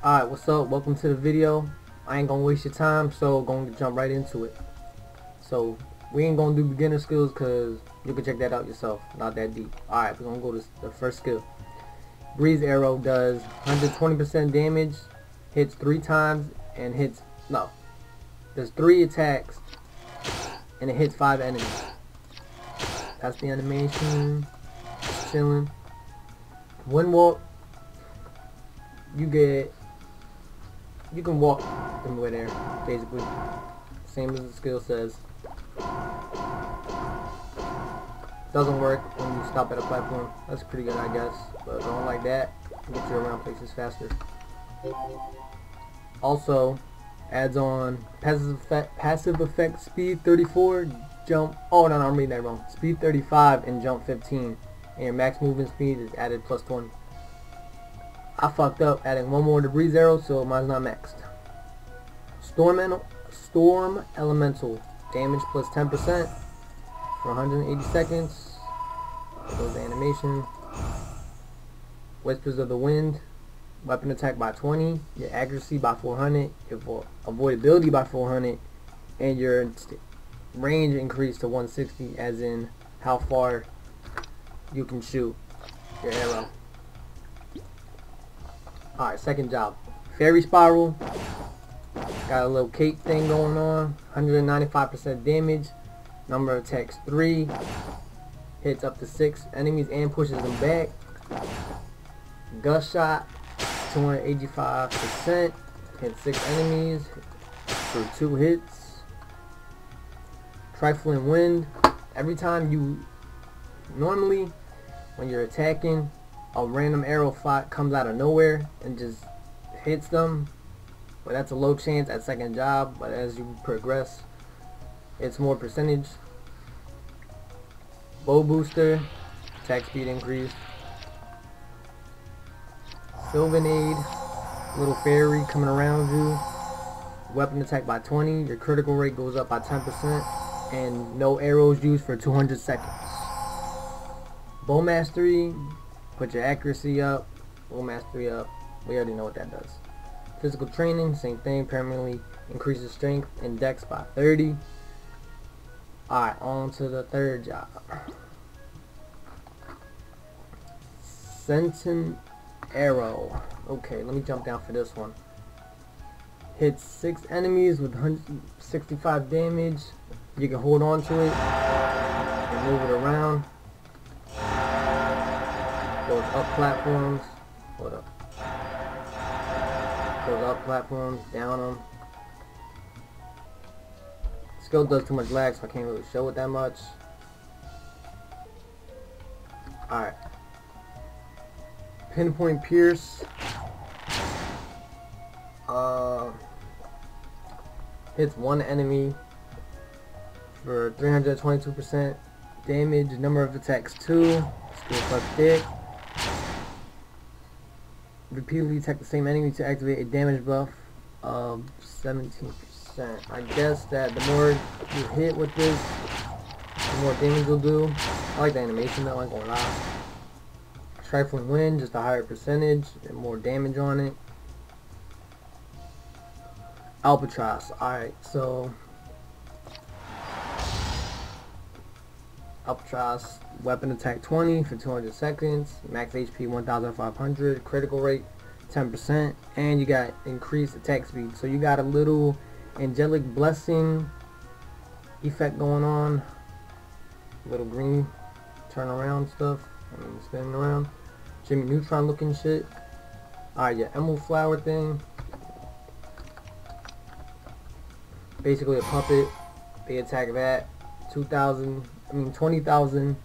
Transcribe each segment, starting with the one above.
Alright, what's up? Welcome to the video. I ain't gonna waste your time, so gonna jump right into it. So we ain't gonna do beginner skills because you can check that out yourself. Not that deep. Alright, we're gonna go to the first skill. Breeze arrow does 120% damage, hits 3 times, and does 3 attacks, and it hits 5 enemies. That's the animation. Just chilling. Wind walk. You can walk in midair, basically. Same as the skill says. Doesn't work when you stop at a platform. That's pretty good, I guess. But going like that, get you around places faster. Also, adds on passive effect speed 34, jump. Oh no, I'm reading that wrong. Speed 35 and jump 15, and your max movement speed is added plus 20. I fucked up adding one more to breeze arrow, so mine's not maxed. Storm elemental damage plus 10% for 180 seconds. There goes the animation. Whispers of the wind, weapon attack by 20, your accuracy by 400, your avoidability by 400, and your range increased to 160, as in how far you can shoot your arrow. Alright, second job. Fairy spiral. Got a little cape thing going on. 195% damage. Number of attacks 3. Hits up to 6 enemies and pushes them back. Gust shot. 285%. Hits 6 enemies for 2 hits. Trifling wind. Every time normally when you're attacking, a random arrow comes out of nowhere and just hits them, but that's a low chance at second job. But as you progress, it's more percentage. Bow booster, attack speed increase. Sylvanade, little fairy coming around you. Weapon attack by 20. Your critical rate goes up by 10%, and no arrows used for 200 seconds. Bow mastery. Put your accuracy up, bow mastery up. We already know what that does. Physical training, same thing. Permanently increases strength and dex by 30. Alright, on to the third job. Sentin arrow. Okay, let me jump down for this one. Hits 6 enemies with 165 damage. You can hold on to it and move it around. Goes up platforms. Hold up. Goes up platforms, down them. Skill does too much lag, so I can't really show it that much. Alright. Pinpoint pierce. Hits 1 enemy for 322% damage. Number of attacks 2. Skill plus thick. Repeatedly attack the same enemy to activate a damage buff of 17%. I guess that the more you hit with this, the more damage you'll do. I like the animation though, I ain't gonna lie. Trifling wind, just a higher percentage and more damage on it. Albatross. Alright, so Albatross, weapon attack 20 for 200 seconds, max HP 1500, critical rate 10%, and you got increased attack speed. So you got a little angelic blessing effect going on, little green turn around stuff, spinning around, Jimmy Neutron looking shit. Alright, your emerald flower thing, basically a puppet. They attack that, 20,000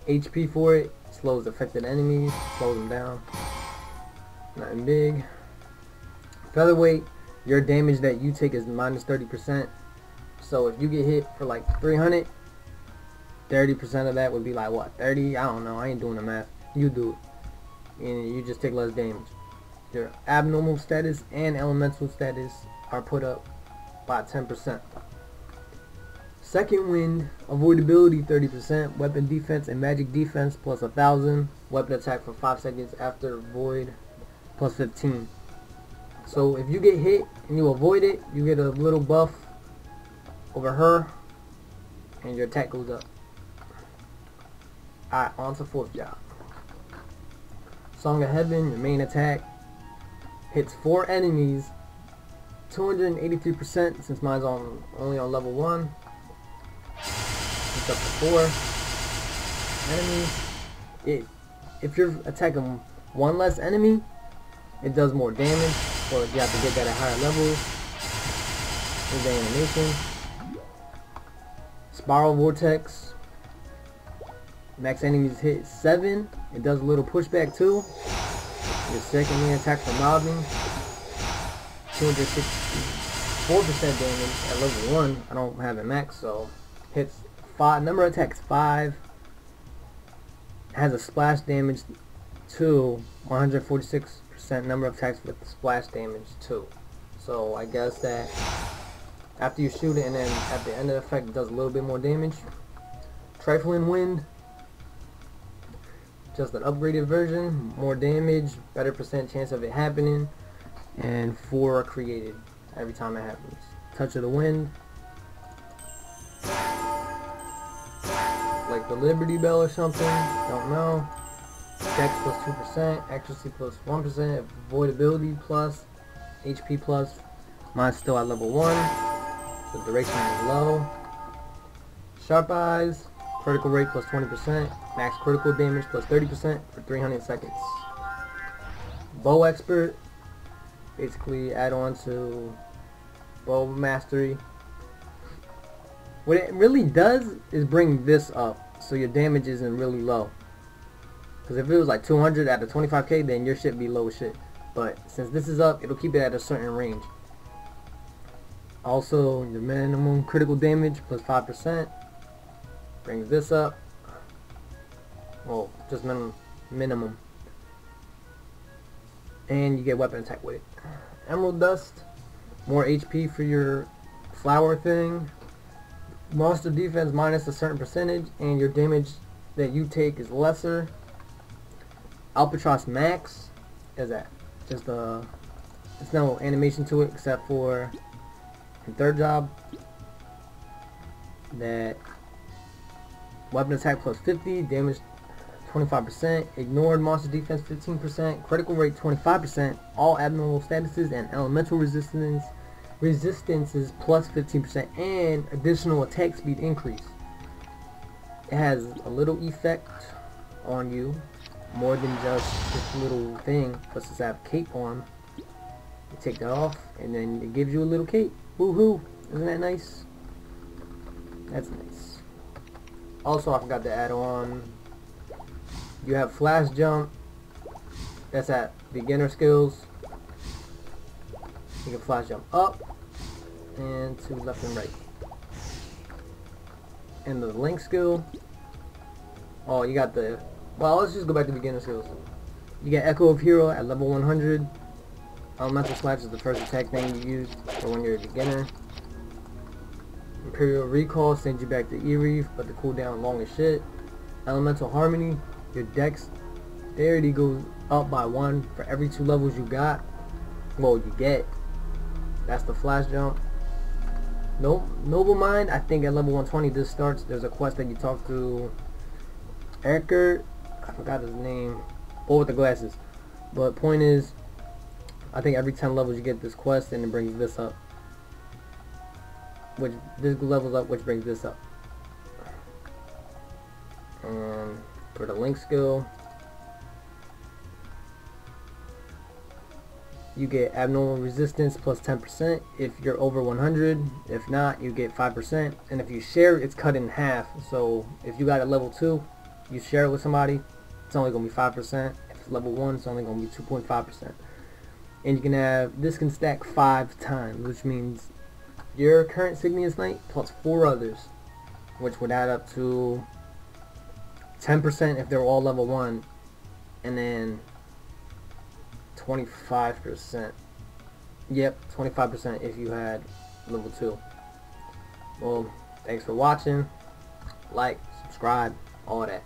HP for it. Slows affected enemies, slows them down. Nothing big. Featherweight, your damage that you take is minus 30%. So if you get hit for like 300, 30% of that would be like what, 30? I don't know, I ain't doing the math. You do it. And you just take less damage. Your abnormal status and elemental status are put up by 10%. Second wind, avoidability 30%, weapon defense and magic defense plus 1000, weapon attack for 5 seconds after void plus 15. So if you get hit and you avoid it, you get a little buff over her, and your attack goes up. Alright, on to fourth job. Song of Heaven, your main attack, hits 4 enemies, 283% since mine's only on level 1. It's up to 4 enemies. If you're attacking one less enemy, it does more damage, or you have to get that at higher levels. Here's the animation. Spiral Vortex. Max enemies hit 7. It does a little pushback too. Your second main attack for mobbing. 264% damage at level 1. I don't have it max, so hits 5. Number of attacks 5. Has a splash damage 2. 146% number of attacks with splash damage 2. So I guess that after you shoot it and then at the end of the effect it does a little bit more damage. Trifling Wind. Just an upgraded version, more damage, better percent chance of it happening, and 4 are created every time it happens. Touch of the Wind, like the Liberty Bell or something, don't know. Dex plus 2%, accuracy plus 1%, avoidability plus, HP plus. Mine's still at level 1, so duration is low. Sharp Eyes. Critical rate plus 20%, max critical damage plus 30% for 300 seconds. Bow Expert, basically add on to Bow Mastery. What it really does is bring this up, so your damage isn't really low. Because if it was like 200 out of 25k, then your shit be low as shit. But since this is up, it'll keep it at a certain range. Also, your minimum critical damage plus 5%. Brings this up. Well, just minimum. And you get weapon attack with it. Emerald Dust. More HP for your flower thing. Monster defense minus a certain percentage. And your damage that you take is lesser. Albatross Max. Is that? Just there's no animation to it except for in third job. That weapon attack plus 50, damage 25%, ignored monster defense 15%, critical rate 25%, all abnormal statuses and elemental resistances plus 15%, and additional attack speed increase. It has a little effect on you, more than just this little thing, plus this have cape on. You take that off, and then it gives you a little cape. Woohoo! Isn't that nice? That's nice. Also, I forgot to add on, you have Flash Jump. That's at beginner skills. You can flash jump up and to left and right. And the link skill, oh, you got the, well, let's just go back to beginner skills. You get Echo of Hero at level 100. Elemental Slash is the first attack thing you use for when you're a beginner. Imperial Recall sends you back to Eve, but the cooldown long as shit. Elemental Harmony, your dexterity goes up by 1 for every 2 levels you got. Well, you get. That's the flash jump. Noble Mind, I think at level 120 this starts. There's a quest that you talk to Eckert, I forgot his name, boy with the glasses. But point is, I think every 10 levels you get this quest and it brings this up. Which this levels up, which brings this up. And for the link skill, you get abnormal resistance plus 10% if you're over 100. If not, you get 5%. And if you share, it's cut in half. So if you got a level 2, you share it with somebody, it's only going to be 5%. If it's level 1, it's only going to be 2.5%. And you can have, this can stack 5 times, which means your current Signius Knight plus 4 others, which would add up to 10% if they're all level 1, and then 25%. Yep, 25% if you had level 2. Well, thanks for watching. Like, subscribe, all that.